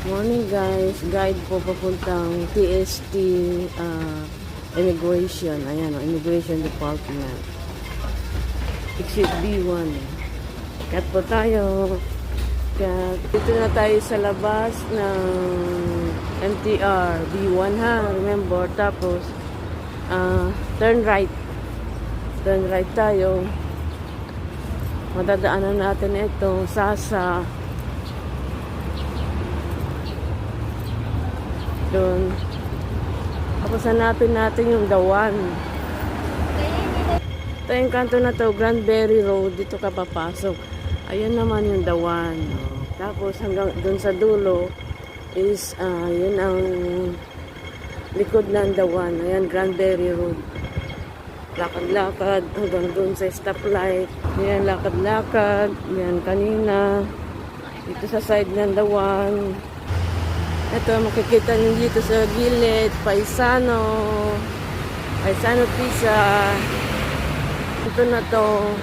Morning guys, guide po papuntang TST Immigration. Ayan o, Immigration Department. Exit B1. Kat po tayo. Kat, dito na tayo sa labas ng MTR B1 ha. Remember, tapos turn right. Turn right tayo. Madadaanan natin itong Sasa. Doon. Tapos hanapin natin yung Dawan. Ito yung kanto na to, Granberry Road. Dito ka papasok. Ayan naman yung Dawan. Tapos hanggang doon sa dulo is yun ang likod ng Dawan. Ayan, Granberry Road. Lakad-lakad hanggang doon sa stoplight. Ayan, lakad-lakad. Ayan, kanina. Dito sa side ng Dawan. Ito, makikita nyo dito sa gilid, Paisano Pizza. Ito na to.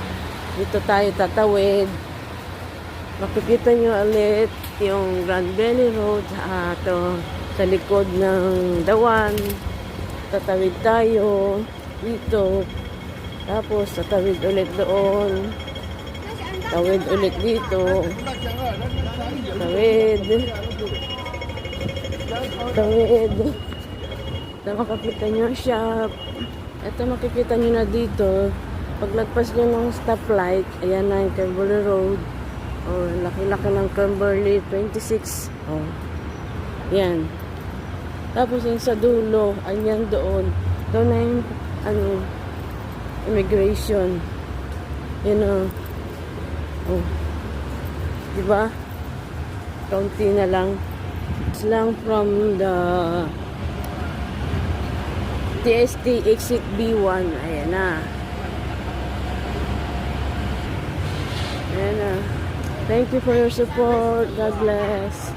Dito tayo tatawid. Makikita nyo ulit yung Granberry Road. Ito, sa likod ng Dawan. Tatawid tayo dito. Tapos, tatawid ulit doon. Tawid ulit dito. Tawid. Ito makikita nyo shop. Ito makikita nyo na dito. Pag lagpas nyo ng stoplight, ayan na yung Kimberly Road. Laki-laki ng Kimberly 26. Yan. Tapos yung sa dulo, ayan doon. Doon na yung immigration. Yan diba? Kaunti na lang. It's lang from the TST exit B1. Ayan na. Ayan na. Thank you for your support. God bless.